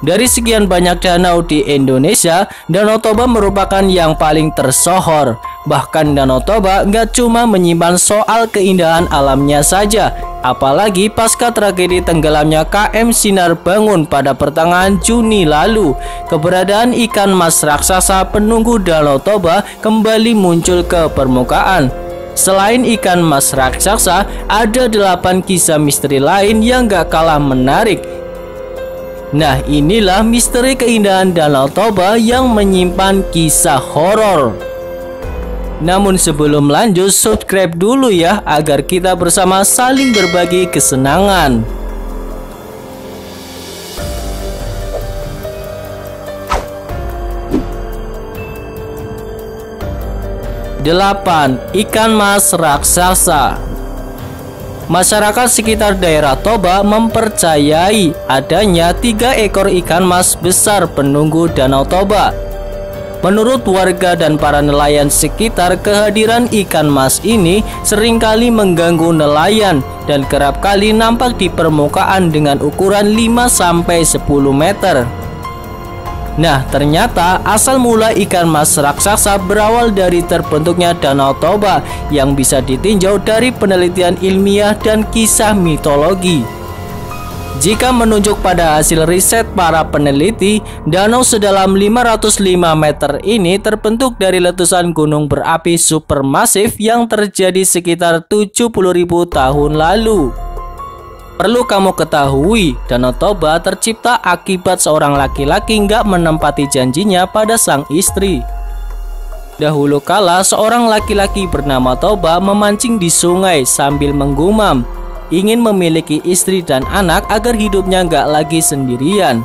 Dari sekian banyak danau di Indonesia, Danau Toba merupakan yang paling tersohor. Bahkan Danau Toba nggak cuma menyimpan soal keindahan alamnya saja, apalagi pasca tragedi tenggelamnya KM Sinar Bangun pada pertengahan Juni lalu, keberadaan ikan mas raksasa penunggu Danau Toba kembali muncul ke permukaan. Selain ikan mas raksasa, ada 8 kisah misteri lain yang gak kalah menarik. Nah, inilah misteri keindahan Danau Toba yang menyimpan kisah horor. Namun sebelum lanjut, subscribe dulu ya agar kita bersama saling berbagi kesenangan. Delapan, ikan mas raksasa. Masyarakat sekitar daerah Toba mempercayai adanya 3 ekor ikan mas besar penunggu Danau Toba. Menurut warga dan para nelayan sekitar, kehadiran ikan mas ini seringkali mengganggu nelayan dan kerap kali nampak di permukaan dengan ukuran 5-10 meter. Nah, ternyata asal mula ikan mas raksasa berawal dari terbentuknya Danau Toba yang bisa ditinjau dari penelitian ilmiah dan kisah mitologi. Jika menunjuk pada hasil riset para peneliti, danau sedalam 505 meter ini terbentuk dari letusan gunung berapi supermasif yang terjadi sekitar 70.000 tahun lalu. Perlu kamu ketahui, Danau Toba tercipta akibat seorang laki-laki nggak menempati janjinya pada sang istri. Dahulu kala, seorang laki-laki bernama Toba memancing di sungai sambil menggumam, ingin memiliki istri dan anak agar hidupnya nggak lagi sendirian.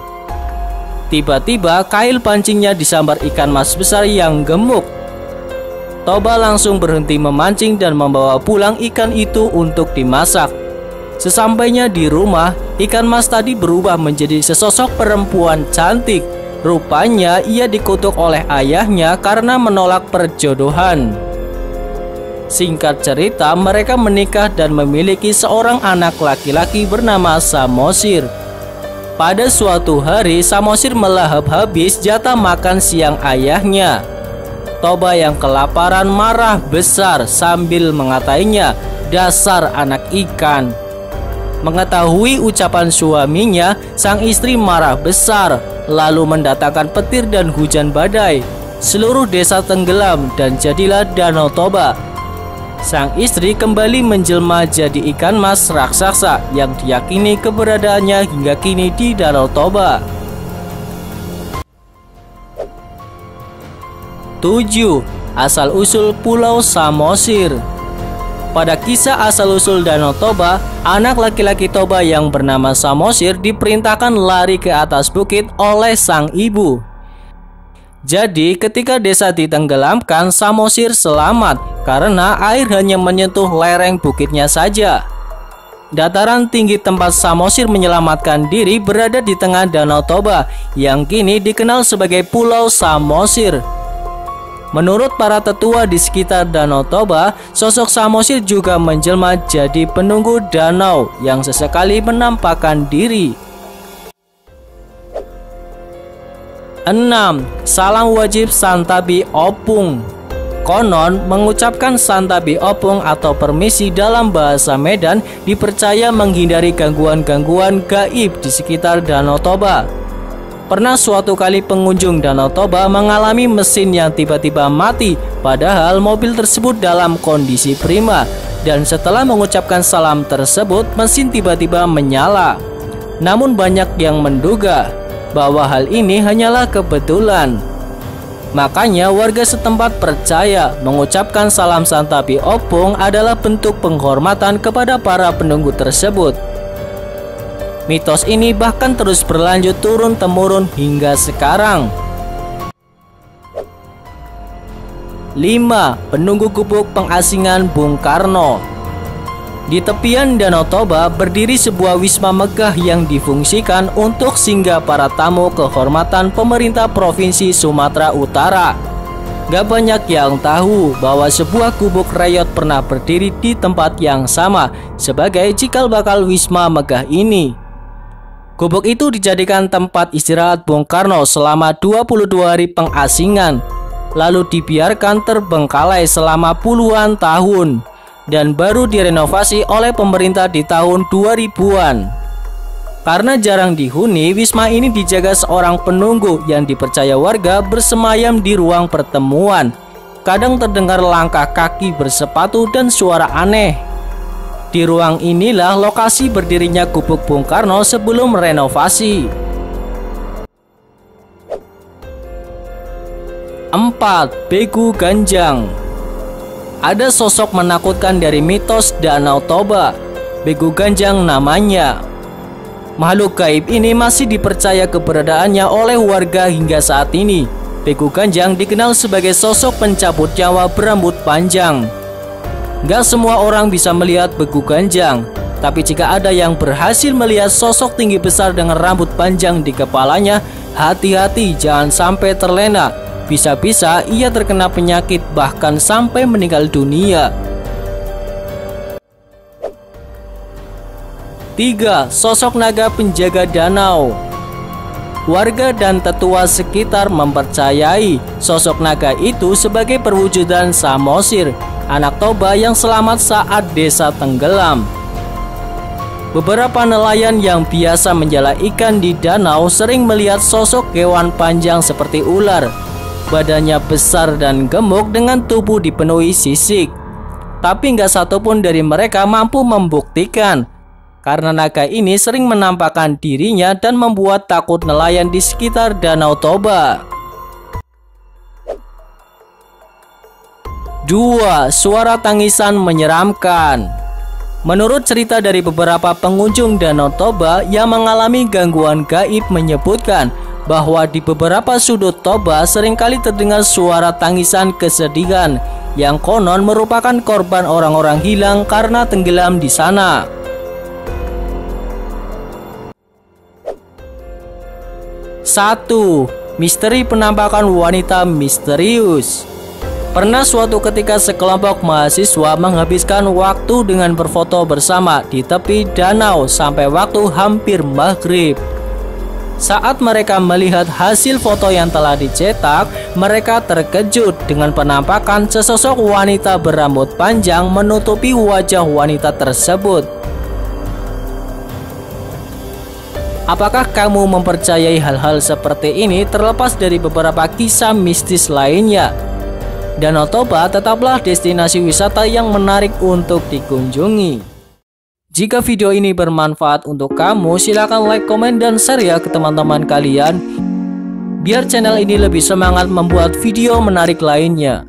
Tiba-tiba, kail pancingnya disambar ikan mas besar yang gemuk. Toba langsung berhenti memancing dan membawa pulang ikan itu untuk dimasak. Sesampainya di rumah, ikan mas tadi berubah menjadi sesosok perempuan cantik. Rupanya ia dikutuk oleh ayahnya karena menolak perjodohan. Singkat cerita, mereka menikah dan memiliki seorang anak laki-laki bernama Samosir. Pada suatu hari, Samosir melahap habis jatah makan siang ayahnya. Toba yang kelaparan marah besar sambil mengatainya, "Dasar anak ikan." Mengetahui ucapan suaminya, sang istri marah besar, lalu mendatangkan petir dan hujan badai. Seluruh desa tenggelam dan jadilah Danau Toba. Sang istri kembali menjelma jadi ikan mas raksasa yang diyakini keberadaannya hingga kini di Danau Toba. 7. Asal-usul Pulau Samosir. Pada kisah asal-usul Danau Toba, anak laki-laki Toba yang bernama Samosir diperintahkan lari ke atas bukit oleh sang ibu. Jadi ketika desa ditenggelamkan, Samosir selamat karena air hanya menyentuh lereng bukitnya saja. Dataran tinggi tempat Samosir menyelamatkan diri berada di tengah Danau Toba yang kini dikenal sebagai Pulau Samosir. Menurut para tetua di sekitar Danau Toba, sosok Samosir juga menjelma jadi penunggu danau yang sesekali menampakkan diri. 6. Salam wajib Santabi Opung. Konon, mengucapkan Santabi Opung atau permisi dalam bahasa Medan dipercaya menghindari gangguan-gangguan gaib di sekitar Danau Toba. Pernah suatu kali pengunjung Danau Toba mengalami mesin yang tiba-tiba mati, padahal mobil tersebut dalam kondisi prima. Dan setelah mengucapkan salam tersebut, mesin tiba-tiba menyala. Namun banyak yang menduga bahwa hal ini hanyalah kebetulan. Makanya warga setempat percaya mengucapkan salam Santabi Opung adalah bentuk penghormatan kepada para penunggu tersebut. Mitos ini bahkan terus berlanjut turun-temurun hingga sekarang. 5. Penunggu gubuk pengasingan Bung Karno. Di tepian Danau Toba berdiri sebuah wisma megah yang difungsikan untuk singgah para tamu kehormatan pemerintah Provinsi Sumatera Utara. Gak banyak yang tahu bahwa sebuah gubuk reyot pernah berdiri di tempat yang sama sebagai cikal bakal wisma megah ini. Gubuk itu dijadikan tempat istirahat Bung Karno selama 22 hari pengasingan, lalu dibiarkan terbengkalai selama puluhan tahun, dan baru direnovasi oleh pemerintah di tahun 2000-an. Karena jarang dihuni, wisma ini dijaga seorang penunggu yang dipercaya warga bersemayam di ruang pertemuan. Kadang terdengar langkah kaki bersepatu dan suara aneh. Di ruang inilah lokasi berdirinya Gubuk Bung Karno sebelum renovasi. 4. Begu Ganjang. Ada sosok menakutkan dari mitos Danau Toba. Begu Ganjang namanya. Makhluk gaib ini masih dipercaya keberadaannya oleh warga hingga saat ini. Begu Ganjang dikenal sebagai sosok pencabut nyawa berambut panjang. Gak semua orang bisa melihat Begu Ganjang, tapi jika ada yang berhasil melihat sosok tinggi besar dengan rambut panjang di kepalanya, hati-hati jangan sampai terlena. Bisa-bisa ia terkena penyakit bahkan sampai meninggal dunia. 3. Sosok naga penjaga danau. Warga dan tetua sekitar mempercayai sosok naga itu sebagai perwujudan Samosir, anak Toba yang selamat saat desa tenggelam. Beberapa nelayan yang biasa menjala ikan di danau sering melihat sosok hewan panjang seperti ular. Badannya besar dan gemuk dengan tubuh dipenuhi sisik. Tapi nggak satupun dari mereka mampu membuktikan, karena naga ini sering menampakkan dirinya dan membuat takut nelayan di sekitar Danau Toba. 2. Suara tangisan menyeramkan. Menurut cerita dari beberapa pengunjung Danau Toba yang mengalami gangguan gaib menyebutkan bahwa di beberapa sudut Toba seringkali terdengar suara tangisan kesedihan yang konon merupakan korban orang-orang hilang karena tenggelam di sana. 1. Misteri penampakan wanita misterius. Pernah suatu ketika sekelompok mahasiswa menghabiskan waktu dengan berfoto bersama di tepi danau sampai waktu hampir maghrib. Saat mereka melihat hasil foto yang telah dicetak, mereka terkejut dengan penampakan sesosok wanita berambut panjang menutupi wajah wanita tersebut. Apakah kamu mempercayai hal-hal seperti ini terlepas dari beberapa kisah mistis lainnya? Danau Toba tetaplah destinasi wisata yang menarik untuk dikunjungi. Jika video ini bermanfaat untuk kamu, silakan like, komen, dan share ya ke teman-teman kalian, biar channel ini lebih semangat membuat video menarik lainnya.